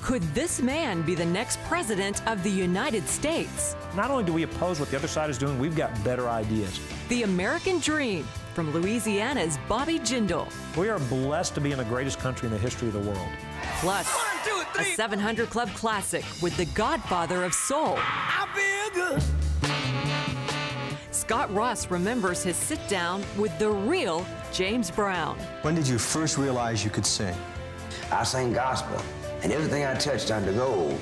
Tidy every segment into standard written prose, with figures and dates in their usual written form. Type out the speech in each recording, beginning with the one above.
Could this man be the next president of the United States? Not only do we oppose what the other side is doing, we've got better ideas. The American Dream, from Louisiana's Bobby Jindal. We are blessed to be in the greatest country in the history of the world. Plus, a 700 Club classic with the Godfather of Soul. I feel good. Scott Ross remembers his sit-down with the real James Brown. When did you first realize you could sing? I sang gospel, and everything I touched turned to gold.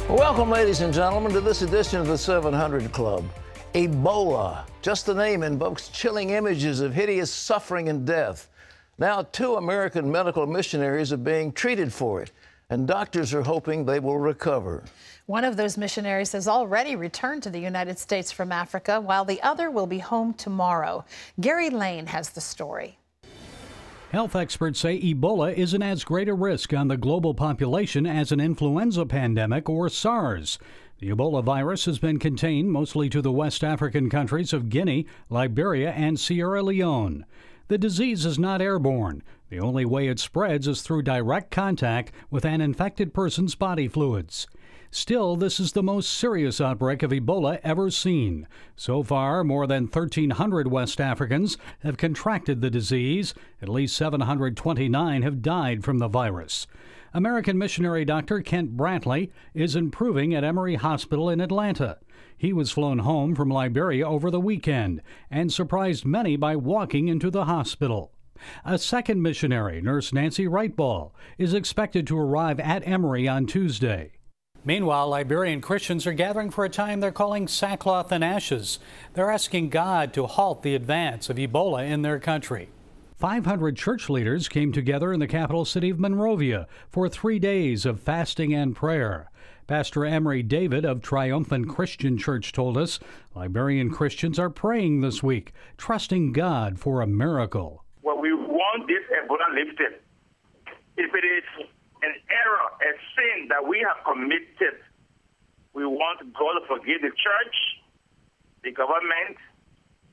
Welcome, ladies and gentlemen, to this edition of the 700 Club. Ebola, just the name, invokes chilling images of hideous suffering and death. Now, 2 American medical missionaries are being treated for it, and doctors are hoping they will recover. One of those missionaries has already returned to the United States from Africa, while the other will be home tomorrow. Gary Lane has the story. Health experts say Ebola isn't as great a risk on the global population as an influenza pandemic or SARS. The Ebola virus has been contained mostly to the West African countries of Guinea, Liberia, and Sierra Leone. The disease is not airborne. The only way it spreads is through direct contact with an infected person's body fluids. Still, this is the most serious outbreak of Ebola ever seen. So far, more than 1,300 West Africans have contracted the disease. At least 729 have died from the virus. American missionary Dr. Kent Brantley is improving at Emory Hospital in Atlanta. He was flown home from Liberia over the weekend and surprised many by walking into the hospital. A second missionary, Nurse Nancy Wrightball, is expected to arrive at Emory on Tuesday. Meanwhile, Liberian Christians are gathering for a time they're calling sackcloth and ashes. They're asking God to halt the advance of Ebola in their country. 500 church leaders came together in the capital city of Monrovia for 3 days of fasting and prayer. Pastor Emery David of Triumphant Christian Church told us Liberian Christians are praying this week, trusting God for a miracle. Well, we want this Ebola lifted. If it is an error, a sin that we have committed, we want God to forgive the church, the government,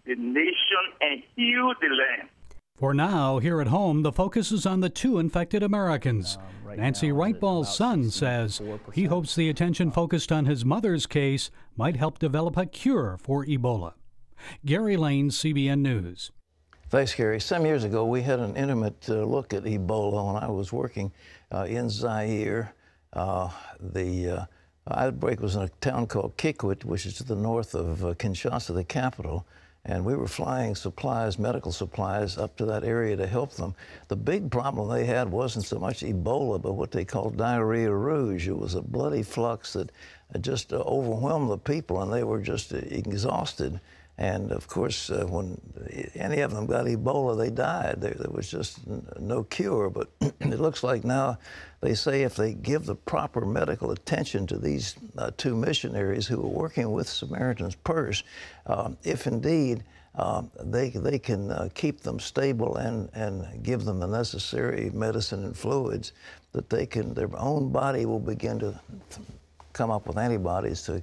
the nation, and heal the land. For now, here at home, the focus is on the 2 infected Americans. Nancy Wrightball's son says he hopes the attention focused on his mother's case might help develop a cure for Ebola. Gary Lane, CBN News. Thanks, Gary. Some years ago, we had an intimate look at Ebola when I was working in Zaire. The outbreak was in a town called Kikwit, which is to the north of Kinshasa, the capital. And we were flying supplies, medical supplies, up to that area to help them. The big problem they had wasn't so much Ebola, but what they called diarrhea rouge. It was a bloody flux that just overwhelmed the people, and they were just exhausted. And, of course, when any of them got Ebola, they died. There was just no cure. But it looks like now they say if they give the proper medical attention to these 2 missionaries who are working with Samaritan's Purse, if indeed they can keep them stable and give them the necessary medicine and fluids, that their own body will begin to come up with antibodies to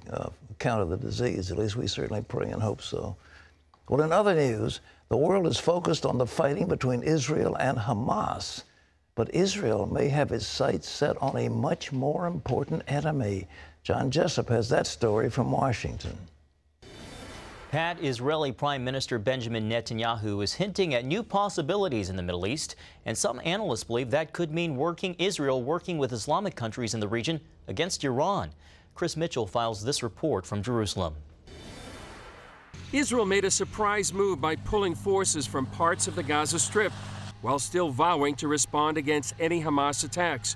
counter the disease. At least we certainly pray and hope so. Well, in other news, the world is focused on the fighting between Israel and Hamas. But Israel may have its sights set on a much more important enemy. John Jessup has that story from Washington. Pat, Israeli Prime Minister Benjamin Netanyahu is hinting at new possibilities in the Middle East, and some analysts believe that could mean Israel working with Islamic countries in the region against Iran. Chris Mitchell files this report from Jerusalem. Israel made a surprise move by pulling forces from parts of the Gaza Strip, while still vowing to respond against any Hamas attacks.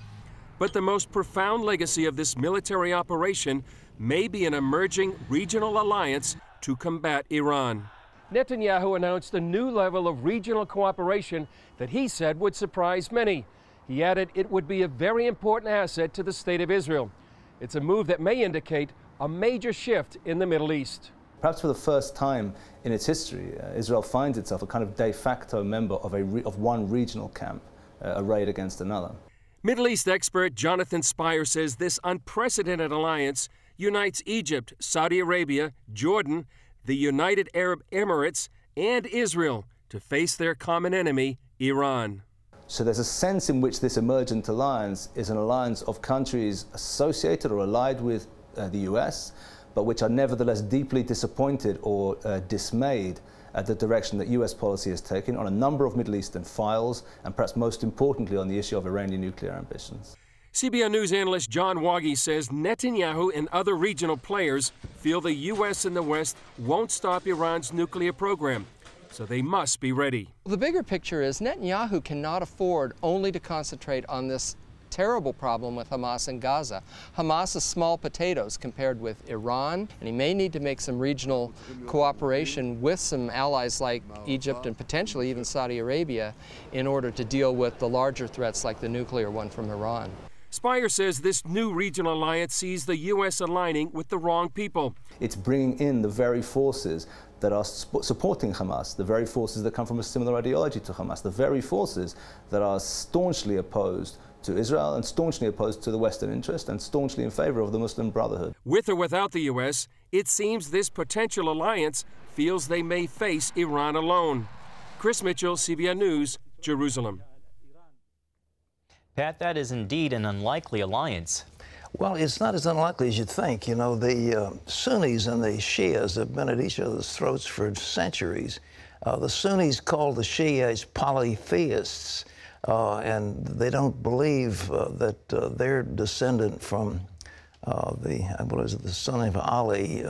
But the most profound legacy of this military operation may be an emerging regional alliance to combat Iran. Netanyahu announced a new level of regional cooperation that he said would surprise many. He added it would be a very important asset to the state of Israel. It's a move that may indicate a major shift in the Middle East. Perhaps for the first time in its history, Israel finds itself a kind of de facto member of one regional camp arrayed against another. Middle East expert Jonathan Spire says this unprecedented alliance unites Egypt, Saudi Arabia, Jordan, the United Arab Emirates, and Israel to face their common enemy, Iran. So there's a sense in which this emergent alliance is an alliance of countries associated or allied with the US, but which are nevertheless deeply disappointed or dismayed at the direction that US policy has taken on a number of Middle Eastern files, and perhaps most importantly on the issue of Iranian nuclear ambitions. CBN News analyst John Waggy says Netanyahu and other regional players feel the U.S. and the West won't stop Iran's nuclear program, so they must be ready. The bigger picture is Netanyahu cannot afford only to concentrate on this terrible problem with Hamas in Gaza. Hamas is small potatoes compared with Iran, and he may need to make some regional cooperation with some allies like Egypt and potentially even Saudi Arabia in order to deal with the larger threats like the nuclear one from Iran. Spire says this new regional alliance sees the U.S. aligning with the wrong people. It's bringing in the very forces that are supporting Hamas, the very forces that come from a similar ideology to Hamas, the very forces that are staunchly opposed to Israel and staunchly opposed to the Western interest and staunchly in favor of the Muslim Brotherhood. With or without the U.S., it seems this potential alliance feels they may face Iran alone. Chris Mitchell, CBN News, Jerusalem. Pat, that is indeed an unlikely alliance. Well, it's not as unlikely as you think. You know, the Sunnis and the Shias have been at each other's throats for centuries. The Sunnis call the Shias polytheists, and they don't believe that their descendant from the son of Ali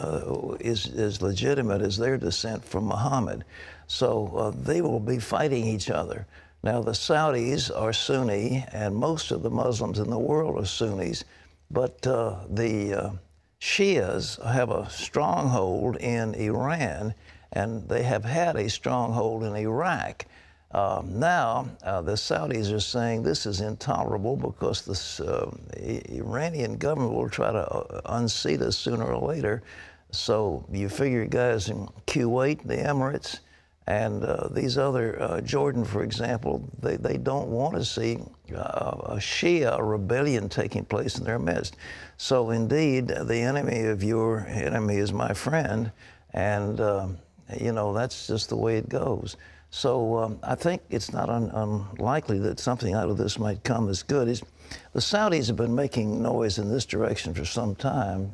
is as legitimate as their descent from Muhammad. So they will be fighting each other. Now, the Saudis are Sunni, and most of the Muslims in the world are Sunnis, but the Shias have a stronghold in Iran, and they have had a stronghold in Iraq. Now, the Saudis are saying this is intolerable because the Iranian government will try to unseat us sooner or later. So you figure guys in Kuwait, the Emirates, and these other, Jordan, for example, they don't want to see a Shia rebellion taking place in their midst. So indeed, the enemy of your enemy is my friend, and you know, that's just the way it goes. So I think it's not unlikely that something out of this might come as good. The Saudis have been making noise in this direction for some time.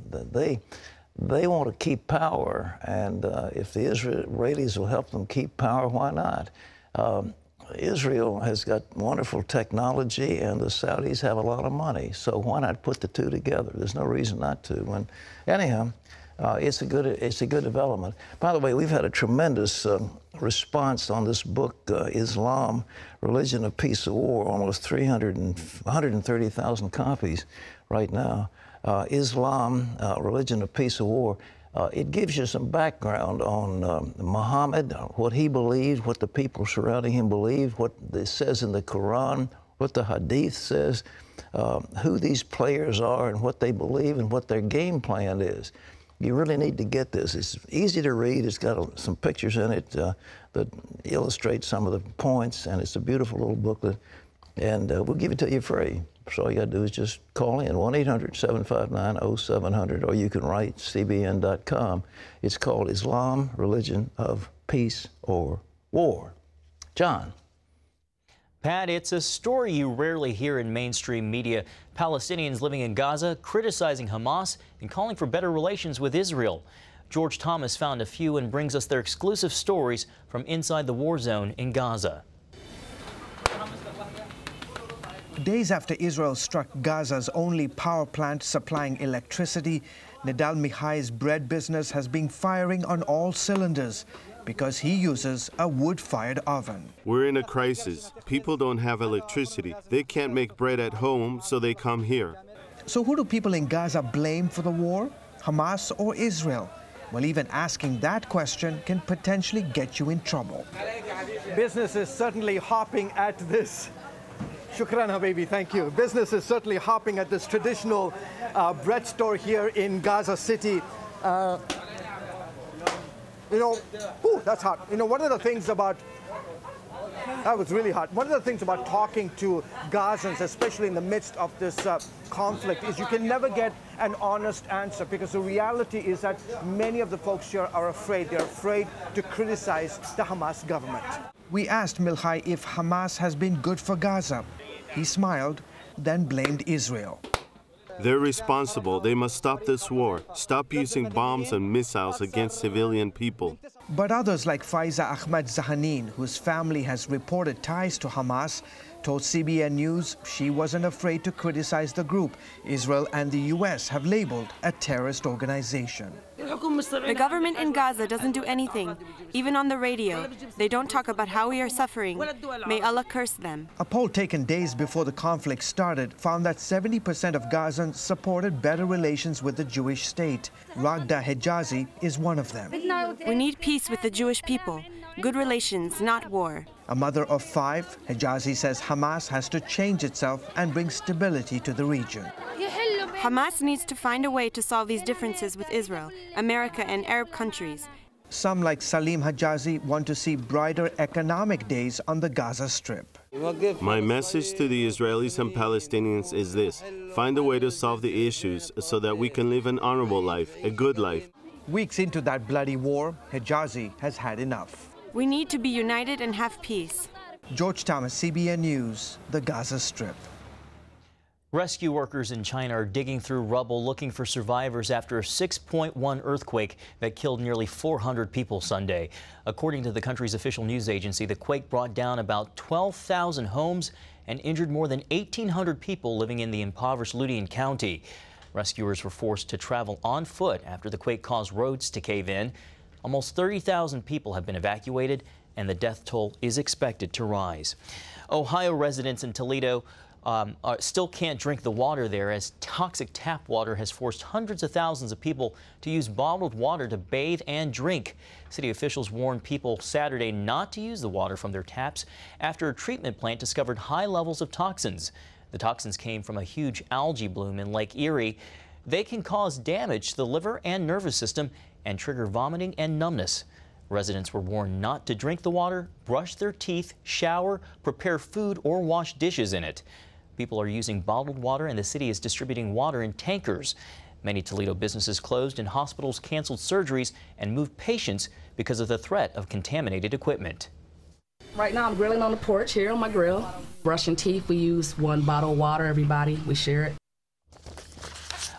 They want to keep power, and if the Israelis will help them keep power, why not? Israel has got wonderful technology, and the Saudis have a lot of money, so why not put the two together? There's no reason not to. Anyhow, it's a good development. By the way, we've had a tremendous response on this book, Islam, Religion of Peace or War, almost 130,000 copies right now. Islam, Religion of Peace or War. It gives you some background on Muhammad, what he believed, what the people surrounding him believed, what it says in the Quran, what the Hadith says, who these players are and what they believe and what their game plan is. You really need to get this. It's easy to read. It's got some pictures in it that illustrate some of the points, and it's a beautiful little booklet. And we'll give it to you free. So all you got to do is just call in, 1-800-759-0700, or you can write cbn.com. It's called Islam, Religion of Peace or War. John. Pat, it's a story you rarely hear in mainstream media. Palestinians living in Gaza criticizing Hamas and calling for better relations with Israel. George Thomas found a few and brings us their exclusive stories from inside the war zone in Gaza. Days after Israel struck Gaza's only power plant supplying electricity, Nidal Mihai's bread business has been firing on all cylinders because he uses a wood-fired oven. We're in a crisis. People don't have electricity. They can't make bread at home, so they come here. So who do people in Gaza blame for the war? Hamas or Israel? Well, even asking that question can potentially get you in trouble. Business is certainly hopping at this. Shukran, Habibi, thank you. Business is certainly hopping at this traditional bread store here in Gaza City. You know, ooh, that's hot. You know, one of the things about That was really hard. One of the things about talking to Gazans, especially in the midst of this conflict, is you can never get an honest answer, because the reality is that many of the folks here are afraid. They're afraid to criticize the Hamas government. We asked Milhai if Hamas has been good for Gaza. He smiled, then blamed Israel. They're responsible. They must stop this war. Stop using bombs and missiles against civilian people. But others like Faiza Ahmed Zahanin, whose family has reported ties to Hamas, told CBN News she wasn't afraid to criticize the group Israel and the U.S. have labeled a terrorist organization. The government in Gaza doesn't do anything. Even on the radio, they don't talk about how we are suffering. May Allah curse them. A poll taken days before the conflict started found that 70% of Gazans supported better relations with the Jewish state. Ragda Hejazi is one of them. We need peace with the Jewish people. Good relations, not war. A mother of 5, Hejazi says Hamas has to change itself and bring stability to the region. Hamas needs to find a way to solve these differences with Israel, America, and Arab countries. Some, like Salim Hejazi, want to see brighter economic days on the Gaza Strip. My message to the Israelis and Palestinians is this: find a way to solve the issues so that we can live an honorable life, a good life. Weeks into that bloody war, Hejazi has had enough. We need to be united and have peace. George Thomas, CBN News, the Gaza Strip. Rescue workers in China are digging through rubble looking for survivors after a 6.1 earthquake that killed nearly 400 people Sunday. According to the country's official news agency, the quake brought down about 12,000 homes and injured more than 1,800 people living in the impoverished Ludian County. Rescuers were forced to travel on foot after the quake caused roads to cave in. Almost 30,000 people have been evacuated, and the death toll is expected to rise. Ohio residents in Toledo still can't drink the water there, as toxic tap water has forced hundreds of thousands of people to use bottled water to bathe and drink. City officials warned people Saturday not to use the water from their taps after a treatment plant discovered high levels of toxins. The toxins came from a huge algae bloom in Lake Erie. They can cause damage to the liver and nervous system and trigger vomiting and numbness. Residents were warned not to drink the water, brush their teeth, shower, prepare food, or wash dishes in it. People are using bottled water, and the city is distributing water in tankers. Many Toledo businesses closed and hospitals canceled surgeries and moved patients because of the threat of contaminated equipment. Right now I'm grilling on the porch here on my grill. Brushing teeth, we use one bottle of water, everybody. We share it.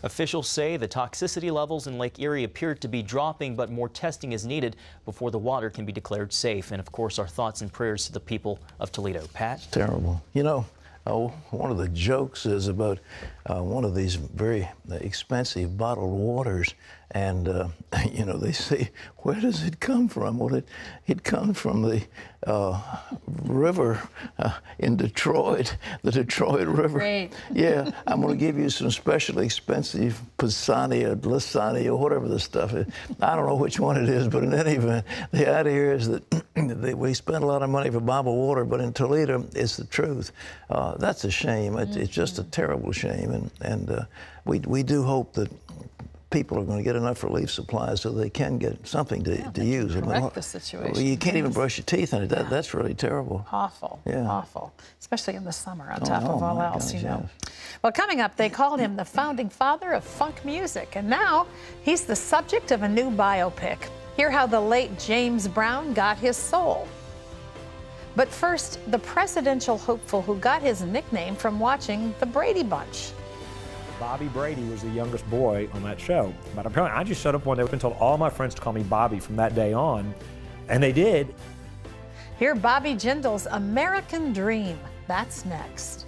Officials say the toxicity levels in Lake Erie appear to be dropping, but more testing is needed before the water can be declared safe. And of course, our thoughts and prayers to the people of Toledo. Pat? It's terrible. You know, one of the jokes is about one of these very expensive bottled waters, and you know, they say, where does it come from? Well, it comes from the river in Detroit, the Detroit River. Great. Yeah, I'm going to give you some specially expensive Pisani or Lasani or whatever the stuff is. I don't know which one it is, but in any event, the idea is that we spend a lot of money for bottled water, but in Toledo, it's the truth. That's a shame. It's just a terrible shame, and we do hope that people are going to get enough relief supplies so they can get something to use. Correct the situation. Well, you can't even brush your teeth in it. That's really terrible. Awful. Yeah. Awful. Especially in the summer, on top of all else, gosh, you know. yes. Well, coming up, they called him the founding father of funk music, and now he's the subject of a new biopic. Hear how the late James Brown got his soul. But first, the presidential hopeful who got his nickname from watching the Brady Bunch. Bobby Brady was the youngest boy on that show. But apparently, I just showed up one day and told all my friends to call me Bobby from that day on, and they did. Hear Bobby Jindal's American Dream. That's next.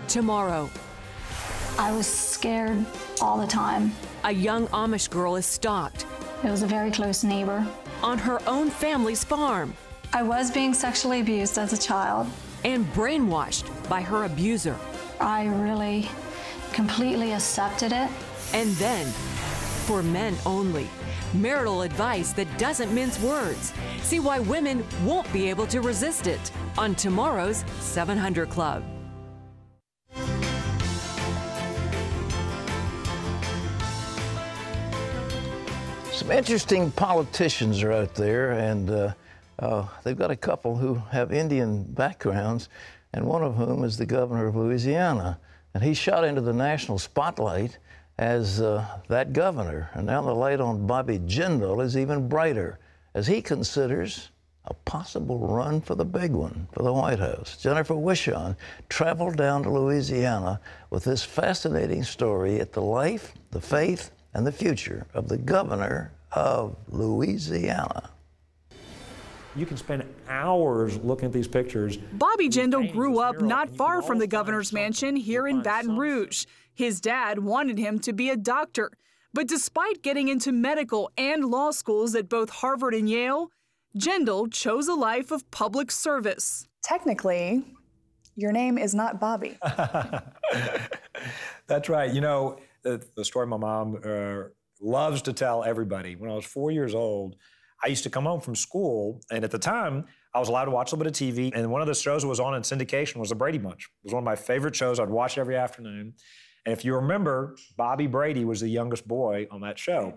Tomorrow, I was scared all the time. a young Amish girl is stalked It was a very close neighbor. on her own family's farm I was being sexually abused as a child. and brainwashed by her abuser. I really completely accepted it. And then, for men only, marital advice that doesn't mince words. See why women won't be able to resist it on tomorrow's 700 Club. Some interesting politicians are out there, and they've got a couple who have Indian backgrounds, and one of whom is the governor of Louisiana. And he shot into the national spotlight as that governor. And now the light on Bobby Jindal is even brighter as he considers a possible run for the big one, for the White House. Jennifer Wishon traveled down to Louisiana with this fascinating story at the life, the faith, and the future of the governor of Louisiana. You can spend hours looking at these pictures. Bobby Jindal grew up not far from the governor's mansion here in Baton Rouge. His dad wanted him to be a doctor. But despite getting into medical and law schools at both Harvard and Yale, Jindal chose a life of public service. Technically, your name is not Bobby. That's right. You know, the story my mom loves to tell everybody. When I was 4 years old, I used to come home from school, and at the time, I was allowed to watch a little bit of TV, and one of the shows that was on in syndication was The Brady Bunch. It was one of my favorite shows. I'd watch it every afternoon. And if you remember, Bobby Brady was the youngest boy on that show.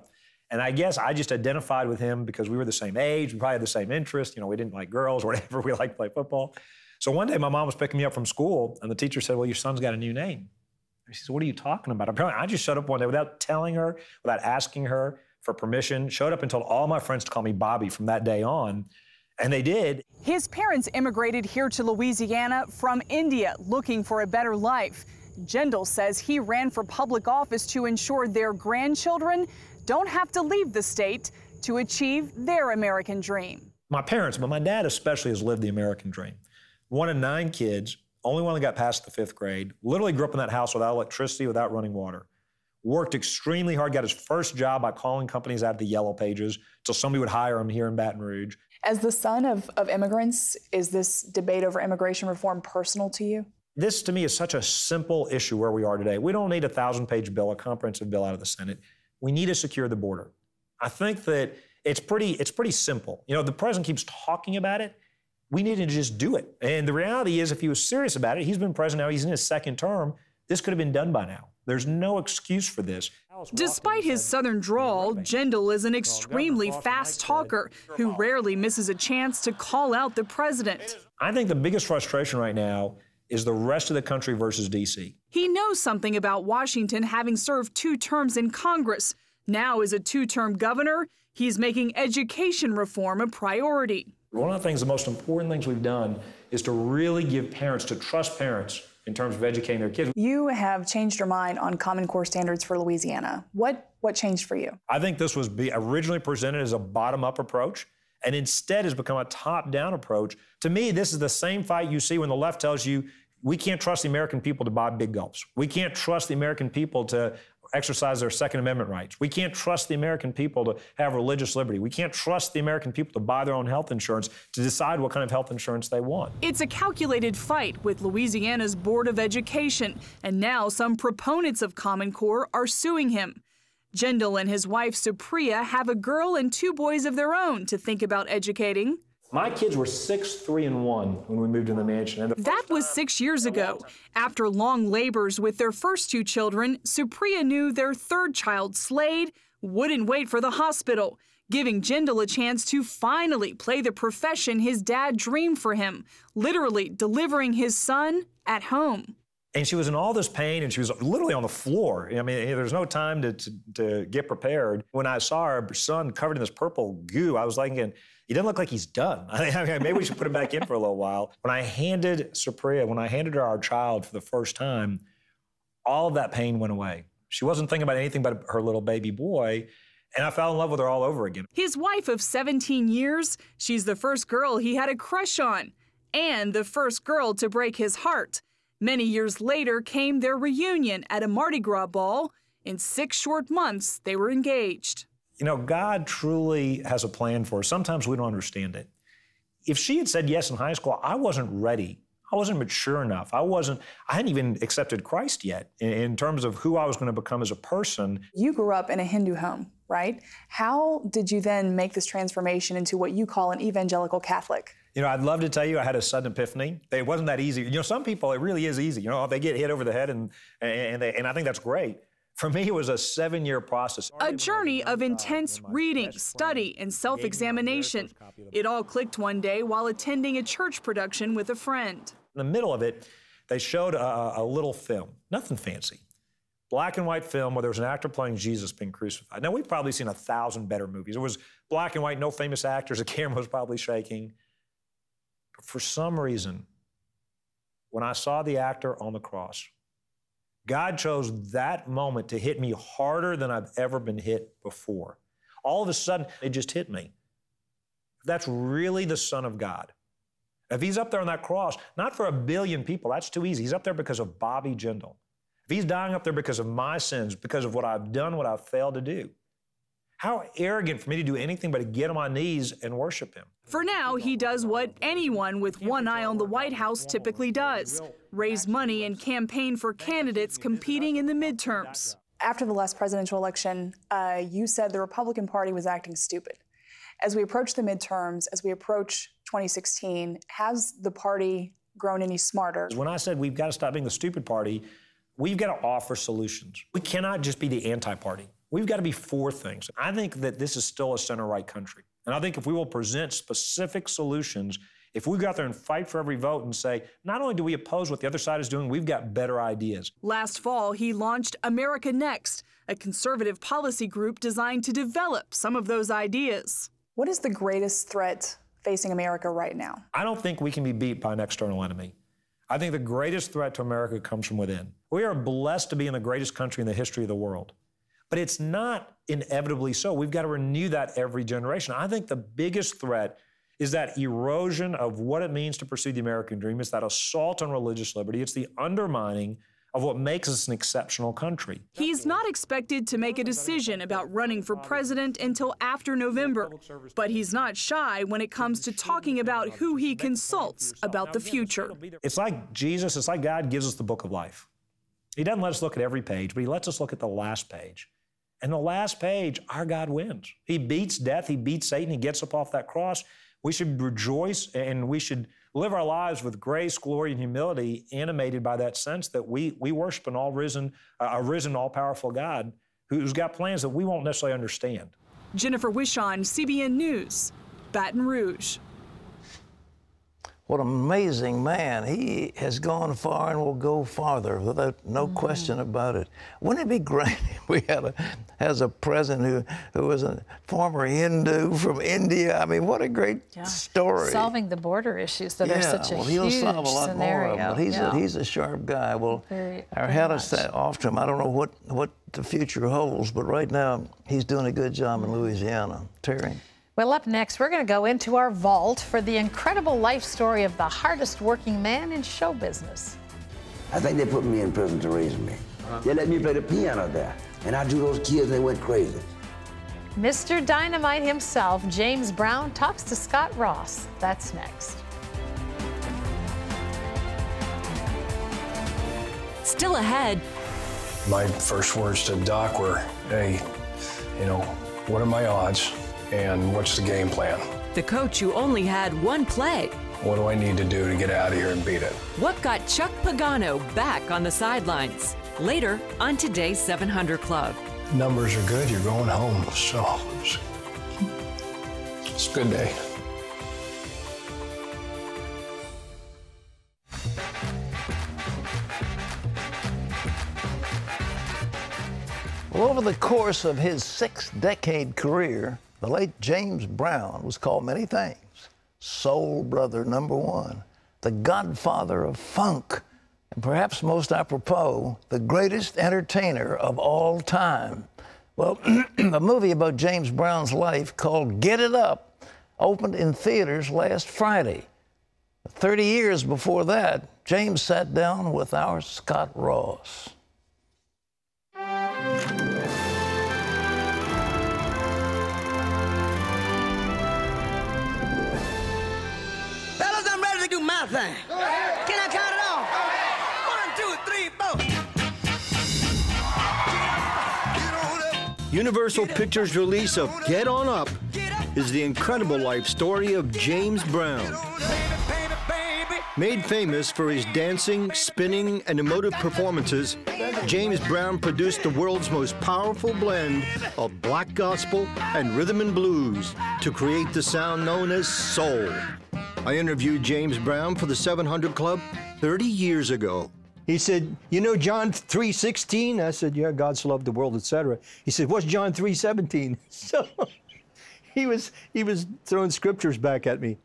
And I guess I just identified with him because we were the same age, we probably had the same interest. You know, we didn't like girls or whatever, we liked to play football. So one day my mom was picking me up from school, and the teacher said, well, your son's got a new name. And she said, what are you talking about? Apparently, I just showed up one day without telling her, without asking her for permission, showed up and told all my friends to call me Bobby from that day on, and they did. His parents immigrated here to Louisiana from India looking for a better life. Jindal says he ran for public office to ensure their grandchildren don't have to leave the state to achieve their American dream. My parents, but my dad especially, has lived the American dream. 1 of 9 kids, only one that got past the 5th grade, literally grew up in that house without electricity, without running water. Worked extremely hard, got his first job by calling companies out of the yellow pages till somebody would hire him here in Baton Rouge. As the son of immigrants, is this debate over immigration reform personal to you? This, to me, is such a simple issue where we are today. We don't need a 1,000-page bill, a comprehensive bill out of the Senate. We need to secure the border. I think that it's pretty simple. You know, the president keeps talking about it. We need to just do it. And the reality is, if he was serious about it, he's been president now, he's in his 2nd term, this could have been done by now. There's no excuse for this. Despite his southern drawl, Jindal is an extremely fast talker who rarely misses a chance to call out the president. I think the biggest frustration right now is the rest of the country versus D.C. He knows something about Washington having served 2 terms in Congress. Now, as a 2-term governor, he's making education reform a priority. One of the things, the most important things we've done is to really give parents, to trust parents in terms of educating their kids. You have changed your mind on Common Core standards for Louisiana. What changed for you? I think this was originally presented as a bottom-up approach, and instead has become a top-down approach. To me, this is the same fight you see when the left tells you, we can't trust the American people to buy big gulps. We can't trust the American people to exercise their Second Amendment rights. We can't trust the American people to have religious liberty. We can't trust the American people to buy their own health insurance, to decide what kind of health insurance they want. It's a calculated fight with Louisiana's Board of Education, and now some proponents of Common Core are suing him. Jindal and his wife, Supriya, have a girl and 2 boys of their own to think about educating. My kids were 6, 3, and 1 when we moved in the mansion. And that was 6 years ago. After long labors with their first 2 children, Supriya knew their 3rd child, Slade, wouldn't wait for the hospital, giving Jindal a chance to finally play the profession his dad dreamed for him, literally delivering his son at home. And she was in all this pain, and she was literally on the floor. I mean, there's no time to get prepared. When I saw our son covered in this purple goo, I was thinking, he doesn't look like he's done. I mean, maybe we should put him back in for a little while. When I handed her our child for the first time, all of that pain went away. She wasn't thinking about anything but her little baby boy, and I fell in love with her all over again. His wife of 17 years, she's the first girl he had a crush on, and the first girl to break his heart. Many years later came their reunion at a Mardi Gras ball. In 6 short months, they were engaged. You know, God truly has a plan for us. Sometimes we don't understand it. If she had said yes in high school, I wasn't ready. I wasn't mature enough. I hadn't even accepted Christ yet in terms of who I was going to become as a person. You grew up in a Hindu home, right? How did you then make this transformation into what you call an evangelical Catholic? You know, I'd love to tell you I had a sudden epiphany. It wasn't that easy. You know, some people, it really is easy. You know, they get hit over the head, and I think that's great. For me, it was a 7-year process. A journey of intense reading, study, and self-examination. It all clicked one day while attending a church production with a friend. In the middle of it, they showed a little film, nothing fancy. Black and white film where there was an actor playing Jesus being crucified. Now, we've probably seen 1,000 better movies. It was black and white, no famous actors, the camera was probably shaking. But for some reason, when I saw the actor on the cross, God chose that moment to hit me harder than I've ever been hit before. All of a sudden, it just hit me. That's really the Son of God. If he's up there on that cross, not for 1 billion people, that's too easy. He's up there because of Bobby Jindal. If he's dying up there because of my sins, because of what I've done, what I've failed to do, how arrogant for me to do anything but to get on my knees and worship him. For now, he does what anyone with one eye on the White House typically does: raise money and campaign for candidates competing in the midterms. After the last presidential election, you said the Republican Party was acting stupid. As we approach the midterms, as we approach 2016, has the party grown any smarter? When I said we've got to stop being the stupid party, we've got to offer solutions. We cannot just be the anti-party. We've got to be for things. I think that this is still a center-right country. And I think if we will present specific solutions, if we go out there and fight for every vote and say, not only do we oppose what the other side is doing, we've got better ideas. Last fall, he launched America Next, a conservative policy group designed to develop some of those ideas. What is the greatest threat facing America right now? I don't think we can be beat by an external enemy. I think the greatest threat to America comes from within. We are blessed to be in the greatest country in the history of the world. But it's not inevitably so. We've got to renew that every generation. I think the biggest threat is that erosion of what it means to pursue the American dream. It's that assault on religious liberty. It's the undermining of what makes us an exceptional country. He's not expected to make a decision about running for president until after November, but he's not shy when it comes to talking about who he consults about the future. It's like Jesus, it's like God gives us the book of life. He doesn't let us look at every page, but he lets us look at the last page. And the last page, our God wins. He beats death, he beats Satan, he gets up off that cross. We should rejoice and we should live our lives with grace, glory, and humility, animated by that sense that we worship an all-risen, all-powerful God who's got plans that we won't necessarily understand. Jennifer Wishon, CBN News, Baton Rouge. What an amazing man. He has gone far and will go farther, without no question about it. Wouldn't it be great if we had a president who was a former Hindu from India? I mean, what a great story. Solving the border issues that are such a he'll huge solve a lot scenario. more of them, but he's a sharp guy. Well, our hat is off to him. I don't know what the future holds, but right now he's doing a good job in Louisiana. Terry? Well, up next, we're going to go into our vault for the incredible life story of the hardest working man in show business. I think they put me in prison to raise me. They let me play the piano there, and I drew those kids and they went crazy. Mr. Dynamite himself, James Brown, talks to Scott Ross. That's next. Still ahead. My first words to Doc were, hey, what are my odds? And what's the game plan? The coach who only had one play. What do I need to do to get out of here and beat it? What got Chuck Pagano back on the sidelines? Later on today's 700 Club. Numbers are good, you're going home, so it's a good day. Well, over the course of his 6-decade career, the late James Brown was called many things. Soul Brother #1, the Godfather of Funk, and perhaps most apropos, the greatest entertainer of all time. Well, a movie about James Brown's life called Get It Up opened in theaters last Friday. 30 years before that, James sat down with our Scott Ross. Do my thing. Can I count it off? 1, 2, 3, 4. Universal Pictures' release of Get On Up is the incredible life story of James Brown. Made famous for his dancing, spinning, and emotive performances, James Brown produced the world's most powerful blend of black gospel and rhythm and blues to create the sound known as soul. I interviewed James Brown for the 700 Club 30 years ago. He said, you know John 3:16? I said, yeah, God so loved the world, etc. He said, what's John 3:17? So he was throwing scriptures back at me.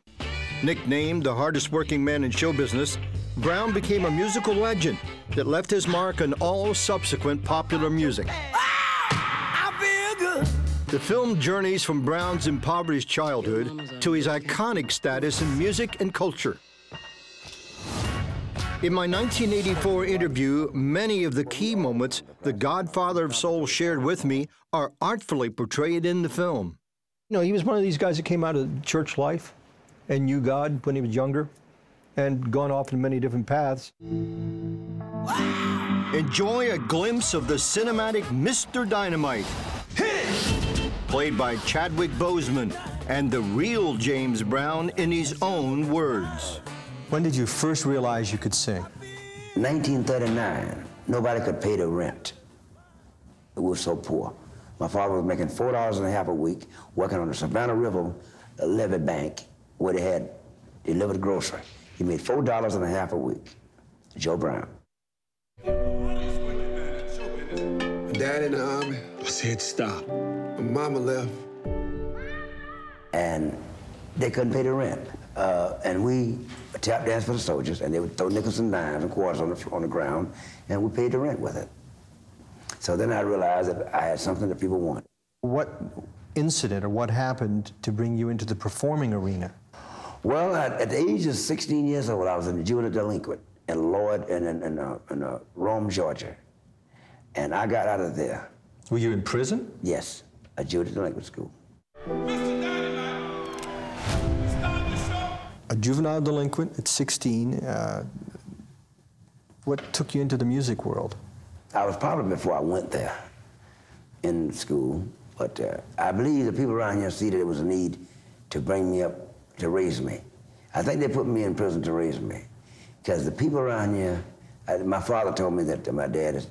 Nicknamed the hardest working man in show business, Brown became a musical legend that left his mark on all subsequent popular music. The film journeys from Brown's impoverished childhood to his iconic status in music and culture. In my 1984 interview, many of the key moments the Godfather of Soul shared with me are artfully portrayed in the film. You know, he was one of these guys that came out of church life and knew God when he was younger and gone off in many different paths. Enjoy a glimpse of the cinematic Mr. Dynamite, played by Chadwick Boseman, and the real James Brown in his own words. When did you first realize you could sing? 1939, nobody could pay the rent. We were so poor. My father was making $4.50 a week, working on the Savannah River levee bank, where they had delivered grocery. He made $4.50 a week. Joe Brown. Dad in the army, I said stop. Mama left. And they couldn't pay the rent. And we tap danced for the soldiers, and they would throw nickels and dimes and quarters on the ground, and we paid the rent with it. So then I realized that I had something that people want. What incident or what happened to bring you into the performing arena? Well, at the age of 16 years old, I was in the juvenile delinquent in Lloyd in Rome, Georgia. And I got out of there. Were you in prison? Yes, a juvenile delinquent school. A juvenile delinquent at 16. What took you into the music world? I was probably before I went there in school, but I believe the people around here see that there was a need to bring me up, to raise me. I think they put me in prison to raise me, because the people around here, my father told me that, my dad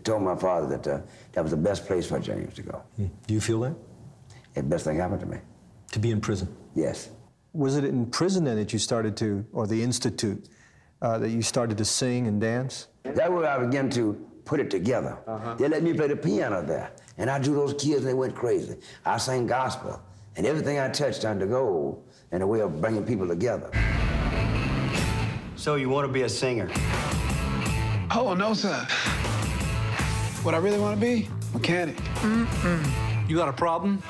told my father that that was the best place for James to go. Do you feel that? The best thing happened to me. To be in prison? Yes. Was it in prison then that you started to, or the institute, that you started to sing and dance? That's where I began to put it together. They let me play the piano there, and I drew those kids and they went crazy. I sang gospel, and everything I touched turned to gold in a way of bringing people together. So you want to be a singer? Oh, no, sir. What I really want to be? Mechanic. You got a problem?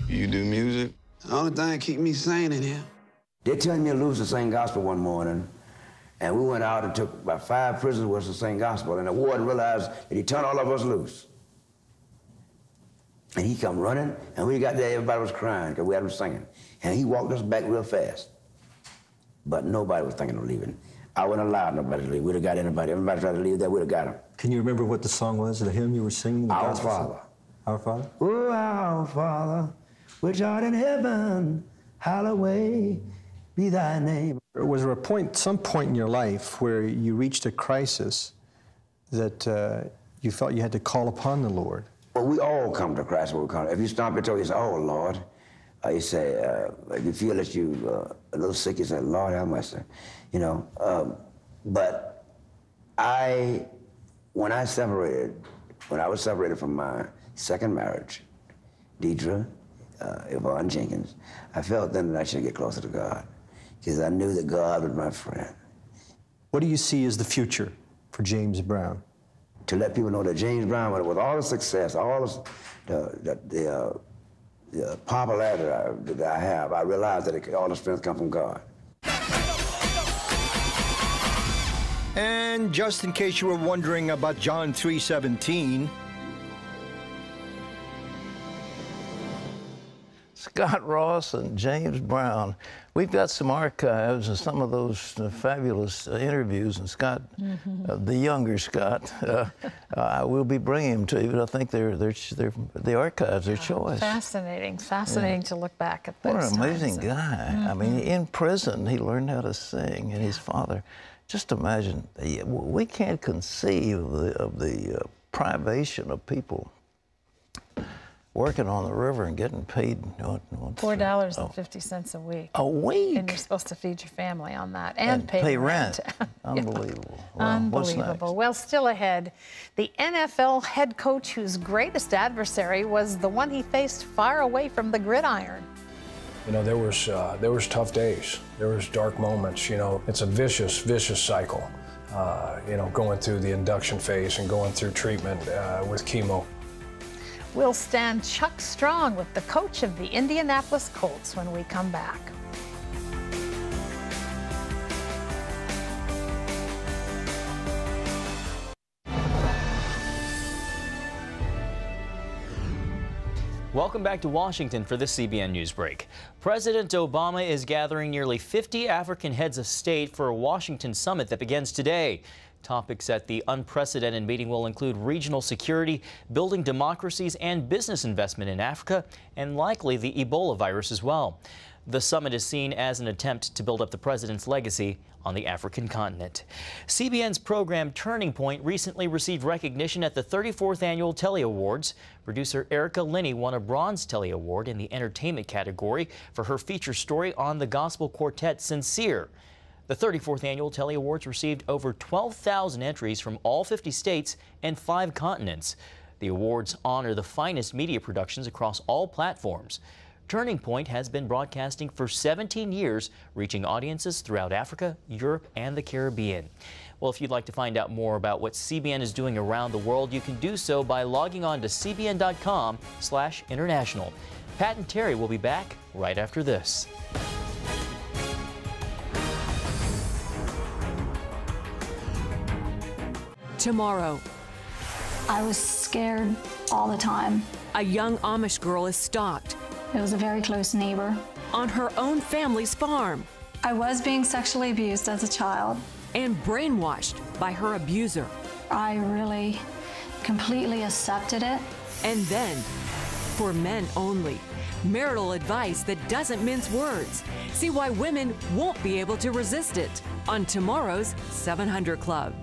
You do music? The only thing keep me sane in here. They turned me loose to sing gospel one morning, and we went out and took about 5 prisoners with us to sing gospel, and the warden realized that he turned all of us loose. And he come running, and when we got there, everybody was crying because we had them singing. And he walked us back real fast. But nobody was thinking of leaving. I wouldn't allow nobody to leave. We'd have got anybody. Everybody tried to leave there, we'd have got them. Can you remember what the song was, the hymn you were singing? Our Father. Our Father? Oh, our Father, which art in heaven, hallowed be thy name. Was there a point, some point in your life where you reached a crisis that you felt you had to call upon the Lord? Well, we all come to Christ when we come. If you stomp your toe, you say, oh, Lord. You say, if you feel that you're a little sick, you say, Lord, have mercy. You know, but when I was separated from my second marriage, Deidre, Yvonne Jenkins, I felt then that I should get closer to God, because I knew that God was my friend. What do you see as the future for James Brown? To let people know that James Brown, with all the success, all the popularity that I have, I realize that all the strength comes from God. And just in case you were wondering about John 3:17, Scott Ross and James Brown. We've got some archives of some of those fabulous interviews, and Scott, the younger Scott, we'll be bringing him to you, but I think they're the archives, their choice. Fascinating, fascinating to look back at those What an amazing times. guy. I mean, in prison, he learned how to sing, and his father Just imagine, we can't conceive of the privation of people working on the river and getting paid $4.50 a week. A week? And you're supposed to feed your family on that and pay rent. Yeah. Unbelievable. Well, Unbelievable. Well, still ahead, the NFL head coach whose greatest adversary was the one he faced far away from the gridiron. You know, there was tough days. There was dark moments. You know, it's a vicious cycle. You know, going through the induction phase and going through treatment with chemo. We'll stand Chuck Strong with the coach of the Indianapolis Colts when we come back. Welcome back to Washington for this CBN News Break. President Obama is gathering nearly 50 African heads of state for a Washington summit that begins today. Topics at the unprecedented meeting will include regional security, building democracies, and business investment in Africa, and likely the Ebola virus as well. The summit is seen as an attempt to build up the president's legacy on the African continent. CBN's program Turning Point recently received recognition at the 34th Annual Telly Awards. Producer Erica Linney won a Bronze Telly Award in the entertainment category for her feature story on the gospel quartet Sincere. The 34th Annual Telly Awards received over 12,000 entries from all 50 states and 5 continents. The awards honor the finest media productions across all platforms. Turning Point has been broadcasting for 17 years, reaching audiences throughout Africa, Europe, and the Caribbean. Well, if you'd like to find out more about what CBN is doing around the world, you can do so by logging on to cbn.com/international. Pat and Terry will be back right after this. Tomorrow, I was scared all the time. a young Amish girl is stalked. It was a very close neighbor. On her own family's farm. I was being sexually abused as a child. And brainwashed by her abuser. I really completely accepted it. And then, for men only, marital advice that doesn't mince words. See why women won't be able to resist it on tomorrow's 700 Club.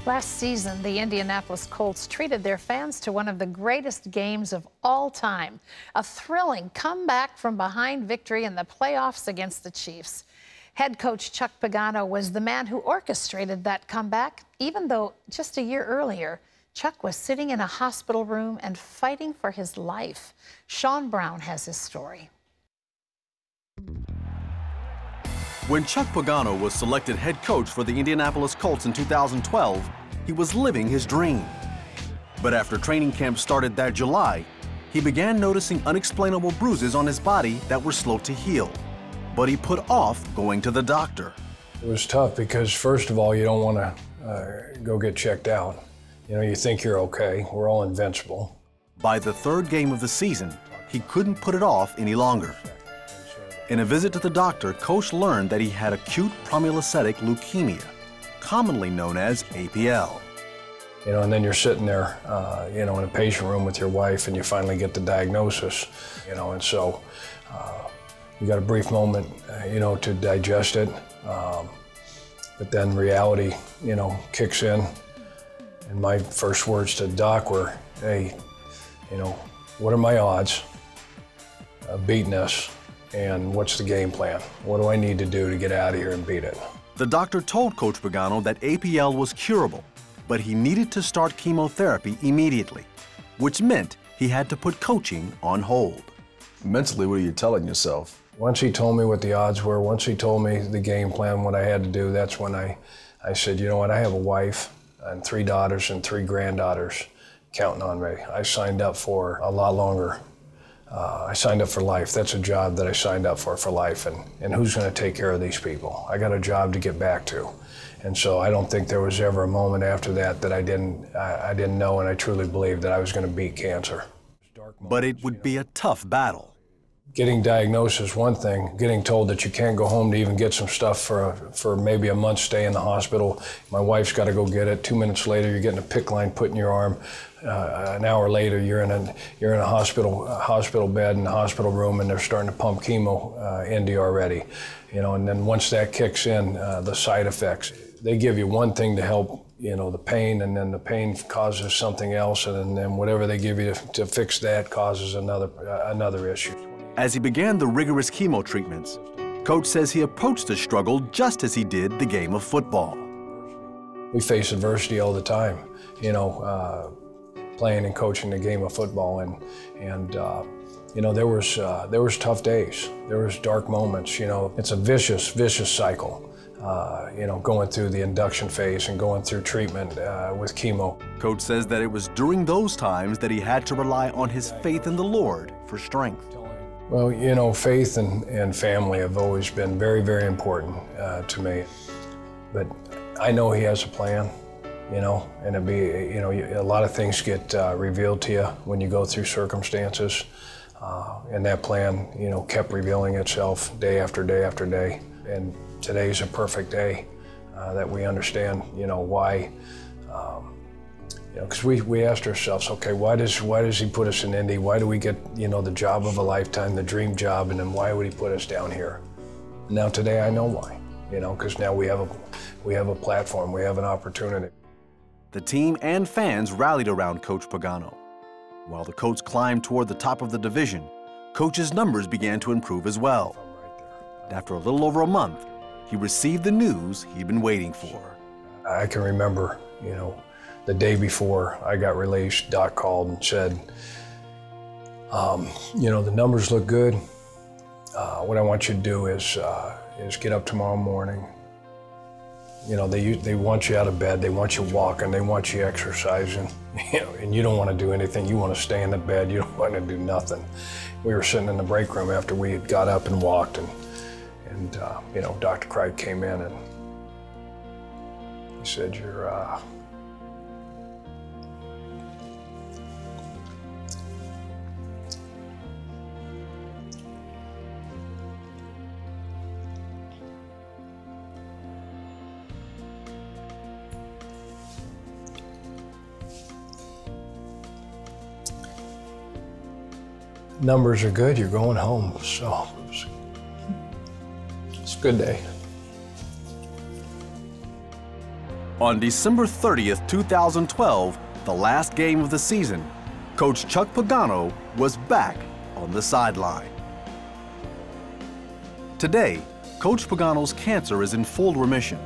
Last season, the Indianapolis Colts treated their fans to one of the greatest games of all time, a thrilling comeback from behind victory in the playoffs against the Chiefs. Head coach Chuck Pagano was the man who orchestrated that comeback, even though just a year earlier, Chuck was sitting in a hospital room and fighting for his life. Sean Brown has his story. When Chuck Pagano was selected head coach for the Indianapolis Colts in 2012, he was living his dream. But after training camp started that July, he began noticing unexplainable bruises on his body that were slow to heal. But he put off going to the doctor. It was tough because, first of all, you don't want to go get checked out. You know, you think you're okay. We're all invincible. By the third game of the season, he couldn't put it off any longer. In a visit to the doctor, Coach learned that he had acute promyelocytic leukemia, commonly known as APL. You know, and then you're sitting there, you know, in a patient room with your wife, and you finally get the diagnosis, you know, and so you got a brief moment, you know, to digest it, but then reality, you know, kicks in, and my first words to Doc were, hey, you know, what are my odds of beating this? And what's the game plan? What do I need to do to get out of here and beat it? The doctor told Coach Pagano that APL was curable, but he needed to start chemotherapy immediately, which meant he had to put coaching on hold. Mentally, what are you telling yourself? Once he told me what the odds were, once he told me the game plan, what I had to do, that's when I said, you know what, I have a wife and 3 daughters and 3 granddaughters counting on me. I signed up for a lot longer. I signed up for life. That's a job that I signed up for life. And who's going to take care of these people? I got a job to get back to. And so I don't think there was ever a moment after that that I didn't know, and I truly believed that I was going to beat cancer. But it would be a tough battle. Getting diagnosed is one thing. Getting told that you can't go home to even get some stuff for maybe a month's stay in the hospital. My wife's got to go get it. 2 minutes later, you're getting a PICC line put in your arm. An hour later, you're in a hospital bed in the hospital room, and they're starting to pump chemo into you already. You know, and then once that kicks in, the side effects. They give you one thing to help, you know, the pain, and then the pain causes something else, and then whatever they give you to fix that causes another issue. As he began the rigorous chemo treatments, Coach says he approached the struggle just as he did the game of football. We face adversity all the time, you know, playing and coaching the game of football, and you know, there was tough days. There was dark moments. You know, it's a vicious cycle. You know, going through the induction phase and going through treatment with chemo. Coach says that it was during those times that he had to rely on his faith in the Lord for strength. Well, you know, faith and family have always been very, very important to me. But I know he has a plan, you know, and you know, a lot of things get revealed to you when you go through circumstances. And that plan, you know, kept revealing itself day after day after day. And today's a perfect day that we understand, you know, why. You know, because we asked ourselves, okay, why does he put us in Indy? Why do we get, you know, the job of a lifetime, the dream job, and then why would he put us down here? Now today I know why, you know, because now we have a platform, we have an opportunity. The team and fans rallied around Coach Pagano. While the Colts climbed toward the top of the division, Coach's numbers began to improve as well. After a little over a month, he received the news he'd been waiting for. I can remember, you know, the day before I got released, Doc called and said, you know, the numbers look good. What I want you to do is get up tomorrow morning. You know, they want you out of bed, they want you walking, they want you exercising, you know, and you don't want to do anything. You want to stay in the bed, you don't want to do nothing. We were sitting in the break room after we had got up and walked, and you know, Dr. Cripe came in and he said, numbers are good, you're going home. So it's a good day. On December 30th, 2012, the last game of the season, Coach Chuck Pagano was back on the sideline. Today, Coach Pagano's cancer is in full remission.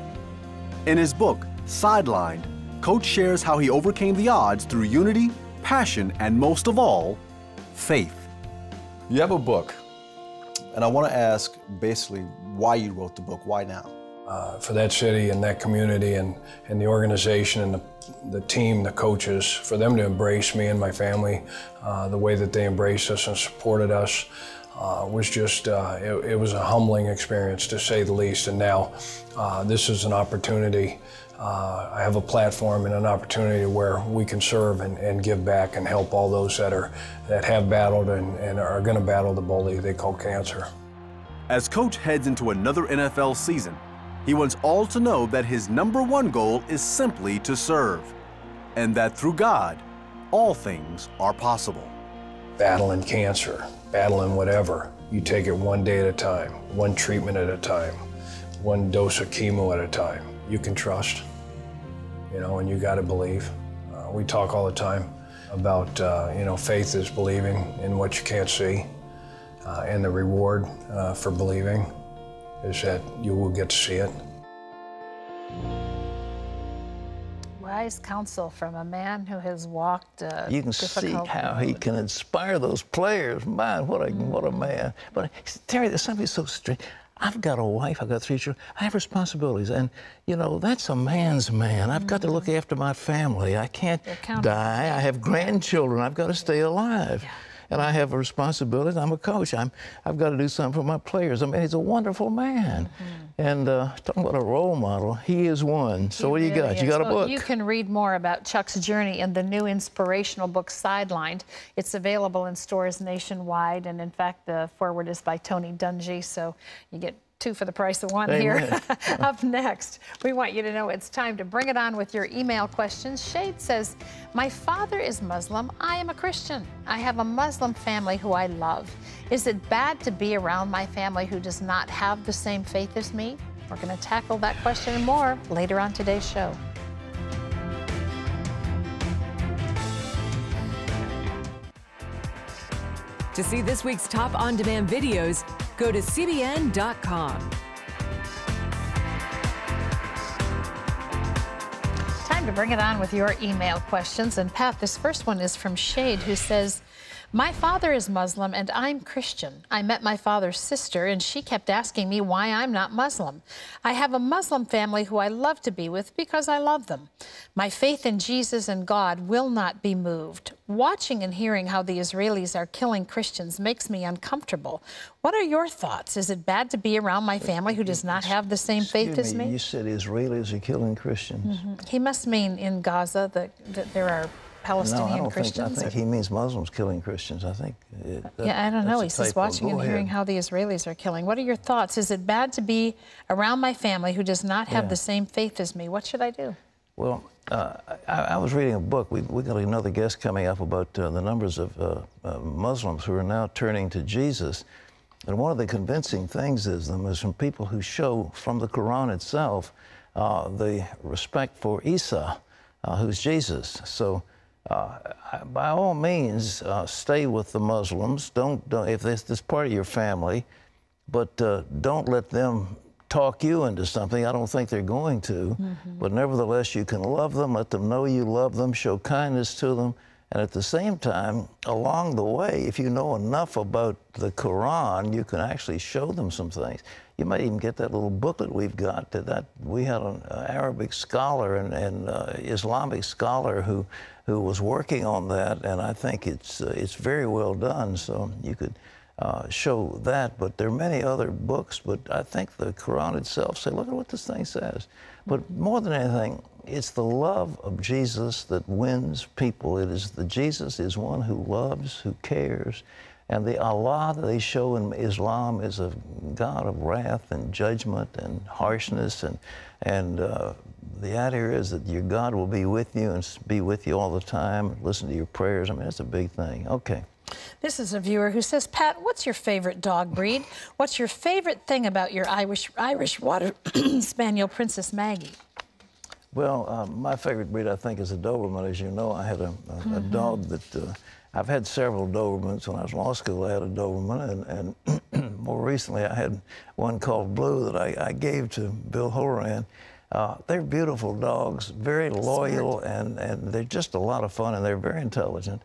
In his book, Sidelined, Coach shares how he overcame the odds through unity, passion, and most of all, faith. You have a book, and I want to ask basically why you wrote the book, why now? For that city and that community and the organization and the team, the coaches, for them to embrace me and my family, the way that they embraced us and supported us was just, it was a humbling experience to say the least. And now this is an opportunity. I have a platform and an opportunity where we can serve and give back and help all those that have battled and are going to battle the bully they call cancer. As Coach heads into another NFL season, he wants all to know that his #1 goal is simply to serve, and that through God, all things are possible. Battling cancer, battling whatever, you take it one day at a time, one treatment at a time, one dose of chemo at a time. You can trust, you know, and you got to believe. We talk all the time about, you know, faith is believing in what you can't see, and the reward for believing is that you will get to see it. Wise counsel from a man who has walked You can see how he can inspire those players. Man, what a man. But Terry, there's something so strange. I've got a wife, I've got 3 children, I have responsibilities, and you know, that's a man's man. I've got to look after my family. I can't die. I have grandchildren, I've got to stay alive. and I have a responsibility. I'm a coach. I've got to do something for my players. I mean, he's a wonderful man. And talking about a role model, he is one. So what do you got? You got a book? You can read more about Chuck's journey in the new inspirational book, Sidelined. It's available in stores nationwide, and in fact, the foreword is by Tony Dungy, so you get 2 for the price of 1 here. Up next, we want you to know it's time to bring it on with your email questions. Shade says, my father is Muslim. I am a Christian. I have a Muslim family who I love. Is it bad to be around my family who does not have the same faith as me? We're going to tackle that question and more later on today's show. To see this week's top on-demand videos, go to CBN.com. Time to bring it on with your email questions. And Pat, this first one is from Shade, who says, my father is Muslim and I'm Christian. I met my father's sister and she kept asking me why I'm not Muslim. I have a Muslim family who I love to be with because I love them. My faith in Jesus and God will not be moved. Watching and hearing how the Israelis are killing Christians makes me uncomfortable. What are your thoughts? Is it bad to be around my family who does not have the same faith as me? You said Israelis are killing Christians. He must mean in Gaza that there are Palestinian Christians? I think he means Muslims killing Christians. I think. I don't know. He says watching and hearing how the Israelis are killing. What are your thoughts? Is it bad to be around my family who does not have the same faith as me? What should I do? Well, I was reading a book. We got another guest coming up about the numbers of Muslims who are now turning to Jesus. And one of the convincing things is from people who show from the Quran itself the respect for Isa, who's Jesus. So by all means, stay with the Muslims. Don't if this part of your family, but don't let them talk you into something. I don't think they're going to. But nevertheless, you can love them, let them know you love them, show kindness to them. And at the same time, along the way, if you know enough about the Quran, you can actually show them some things. You might even get that little booklet we've got. We had an Arabic scholar and Islamic scholar who was working on that, and I think it's very well done. So you could show that. But there are many other books. But I think the Quran itself say, look at what this thing says. But more than anything, it's the love of Jesus that wins people. It is Jesus is one who loves, who cares. And the Allah that they show in Islam is a God of wrath and judgment and harshness. And the idea is that your God will be with you and be with you all the time, listen to your prayers. I mean, that's a big thing. Okay. This is a viewer who says, Pat, what's your favorite dog breed? What's your favorite thing about your Irish Water Spaniel, Princess Maggie? Well, my favorite breed, I think, is a Doberman. As you know, I had a dog that I've had several Dobermans. When I was in law school, I had a Doberman, and more recently, I had one called Blue that I gave to Bill Horan. They're beautiful dogs, very loyal, and they're just a lot of fun, and they're very intelligent.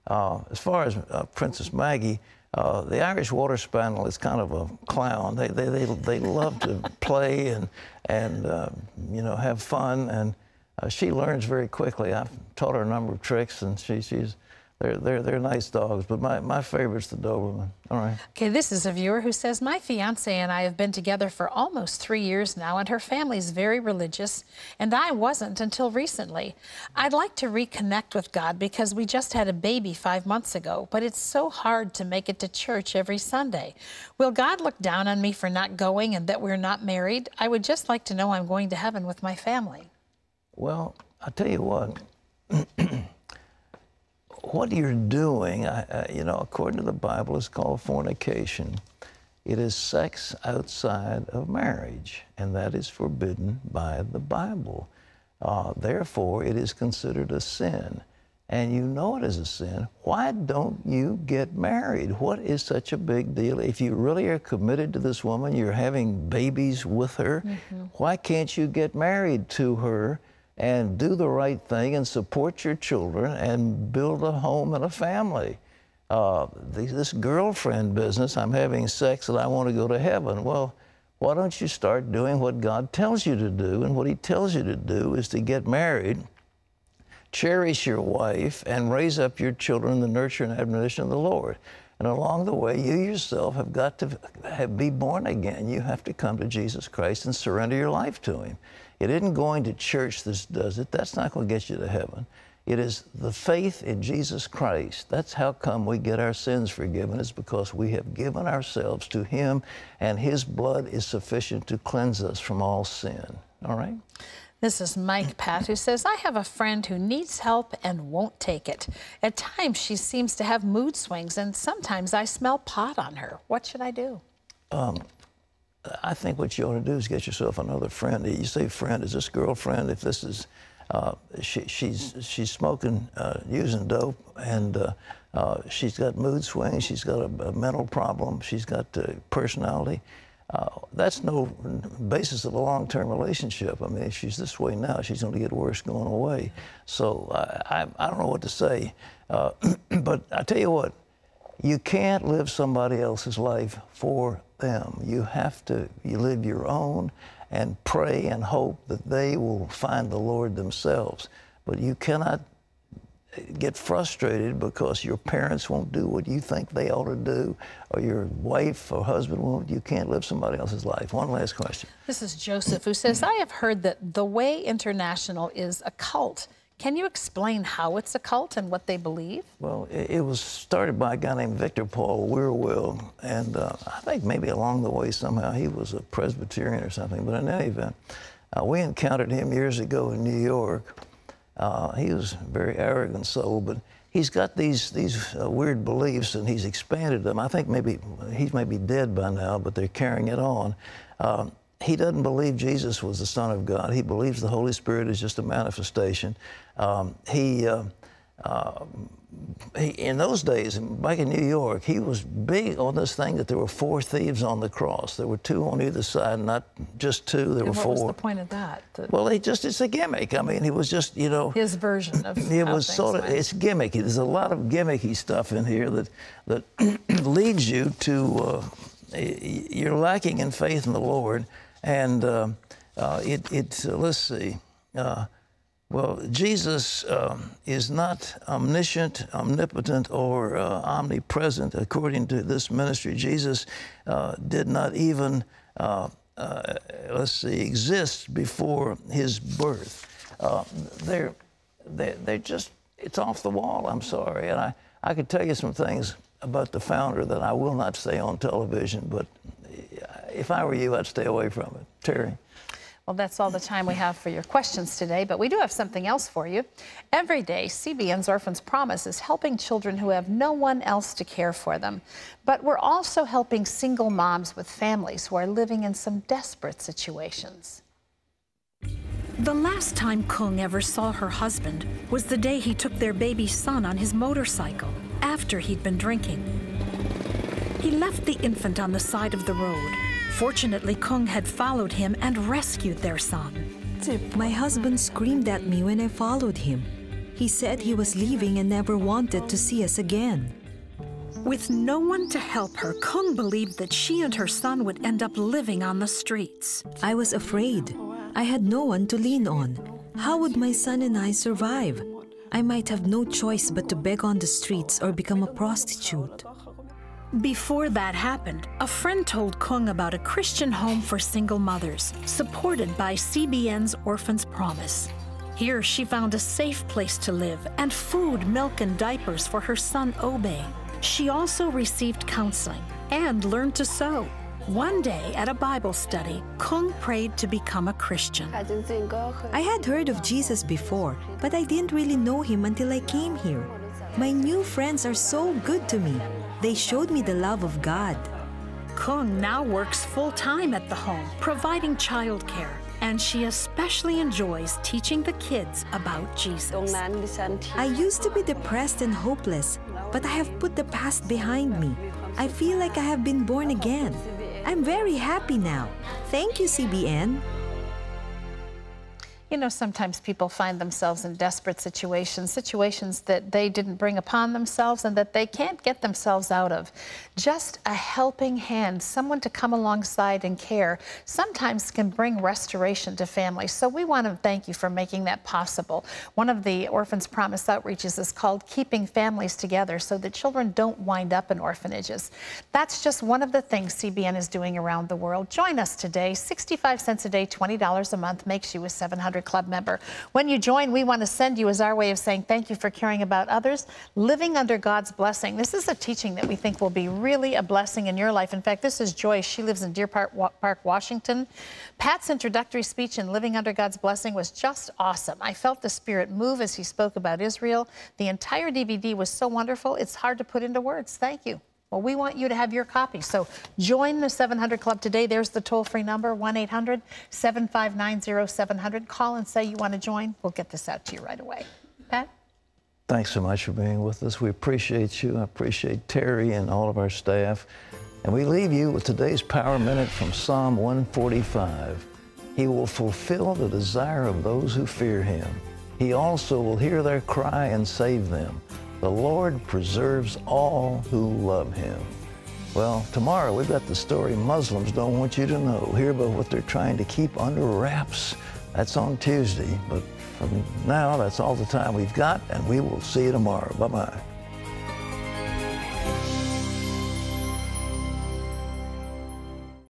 As far as Princess Maggie, the Irish Water Spaniel is kind of a clown. They love to play and you know, have fun, and she learns very quickly. I've taught her a number of tricks, and they're nice dogs. But my favorite's the Doberman. All right. Okay, this is a viewer who says, my fiance and I have been together for almost 3 years now, and her family's very religious, and I wasn't until recently. I'd like to reconnect with God because we just had a baby 5 months ago, but it's so hard to make it to church every Sunday. Will God look down on me for not going and that we're not married? I would just like to know I'm going to heaven with my family. Well, I'll tell you what. What you're doing, you know, according to the Bible, is called fornication. It is sex outside of marriage, and that is forbidden by the Bible. Therefore, it is considered a sin. And you know it is a sin. Why don't you get married? What is such a big deal? If you really are committed to this woman, you're having babies with her, why can't you get married to her and do the right thing and support your children and build a home and a family? This girlfriend business, I'm having sex and I want to go to heaven. Well, why don't you start doing what God tells you to do? And what he tells you to do is to get married, cherish your wife, and raise up your children in the nurture and admonition of the Lord. And along the way, you yourself have got to be born again. You have to come to Jesus Christ and surrender your life to Him. It isn't going to church that does it. That's not going to get you to heaven. It is the faith in Jesus Christ. That's how come we get our sins forgiven. It's because we have given ourselves to Him, and His blood is sufficient to cleanse us from all sin. All right? This is Mike Pat, who says, I have a friend who needs help and won't take it. At times, she seems to have mood swings, and sometimes I smell pot on her. What should I do? I think what you ought to do is get yourself another friend. You say friend, is this girlfriend? If this is, she's smoking, using dope, and she's got mood swings, she's got a mental problem, she's got personality. That's no basis of a long-term relationship. I mean, if she's this way now, she's going to get worse going away. So I don't know what to say. But I tell you what, you can't live somebody else's life for them. You have to live your own and pray and hope that they will find the Lord themselves. But you cannot get frustrated because your parents won't do what you think they ought to do, or your wife or husband won't. You can't live somebody else's life. One last question. This is Joseph, who says, I have heard that The Way International is a cult. Can you explain how it's a cult and what they believe? Well, it was started by a guy named Victor Paul Wierwille, and I think maybe along the way somehow he was a Presbyterian or something, but in any event, we encountered him years ago in New York. He was a very arrogant soul, but he's got these weird beliefs, and he's expanded them. I think maybe he's maybe dead by now, but they're carrying it on. He doesn't believe Jesus was the Son of God. He believes the Holy Spirit is just a manifestation. In those days, back in New York, he was big on this thing that there were 4 thieves on the cross. There were 2 on either side, not just 2, there were 4. What was the point of that? Well, it's a gimmick. I mean, he was just, you know... His version of it was sort of, it's gimmicky. There's a lot of gimmicky stuff in here that leads you to, you're lacking in faith in the Lord, and let's see... well, Jesus is not omniscient, omnipotent, or omnipresent. According to this ministry, Jesus did not even, exist before his birth. They're just, it's off the wall, I'm sorry. And I could tell you some things about the founder that I will not say on television, but if I were you, I'd stay away from it. Terry? Well, that's all the time we have for your questions today, but we do have something else for you. Every day, CBN's Orphans Promise is helping children who have no one else to care for them. But we're also helping single moms with families who are living in some desperate situations. The last time Kung ever saw her husband was the day he took their baby son on his motorcycle after he'd been drinking. He left the infant on the side of the road. Fortunately, Kung had followed him and rescued their son. My husband screamed at me when I followed him. He said he was leaving and never wanted to see us again. With no one to help her, Kung believed that she and her son would end up living on the streets. I was afraid. I had no one to lean on. How would my son and I survive? I might have no choice but to beg on the streets or become a prostitute. Before that happened, a friend told Kung about a Christian home for single mothers, supported by CBN's Orphans Promise. Here, she found a safe place to live and food, milk, and diapers for her son, Obey. She also received counseling and learned to sew. One day at a Bible study, Kung prayed to become a Christian. I had heard of Jesus before, but I didn't really know him until I came here. My new friends are so good to me. They showed me the love of God. Kung now works full-time at the home, providing childcare, and she especially enjoys teaching the kids about Jesus. I used to be depressed and hopeless, but I have put the past behind me. I feel like I have been born again. I'm very happy now. Thank you, CBN. You know, sometimes people find themselves in desperate situations that they didn't bring upon themselves and that they can't get themselves out of. Just a helping hand, someone to come alongside and care, sometimes can bring restoration to families. So we want to thank you for making that possible. One of the Orphans Promise outreaches is called Keeping Families Together so that children don't wind up in orphanages. That's just one of the things CBN is doing around the world. Join us today. 65 cents a day, $20 a month makes you a 700 Club member. When you join, we want to send you as our way of saying thank you for caring about others, living under God's blessing. This is a teaching that we think will be really a blessing in your life. In fact, this is Joyce. She lives in Deer Park, Washington. Pat's introductory speech in Living Under God's Blessing was just awesome. I felt the Spirit move as he spoke about Israel. The entire DVD was so wonderful, it's hard to put into words. Thank you. Well, we want you to have your copy. So join the 700 Club today. There's the toll-free number, 1-800-759-0700. Call and say you want to join. We'll get this out to you right away. Pat? Thanks so much for being with us. We appreciate you. I appreciate Terry and all of our staff. And we leave you with today's Power Minute from Psalm 145. He will fulfill the desire of those who fear him. He also will hear their cry and save them. The Lord preserves all who love him. Well, tomorrow we've got the story Muslims don't want you to know. Hear about what they're trying to keep under wraps. That's on Tuesday. But from now, that's all the time we've got, and we will see you tomorrow. Bye-bye.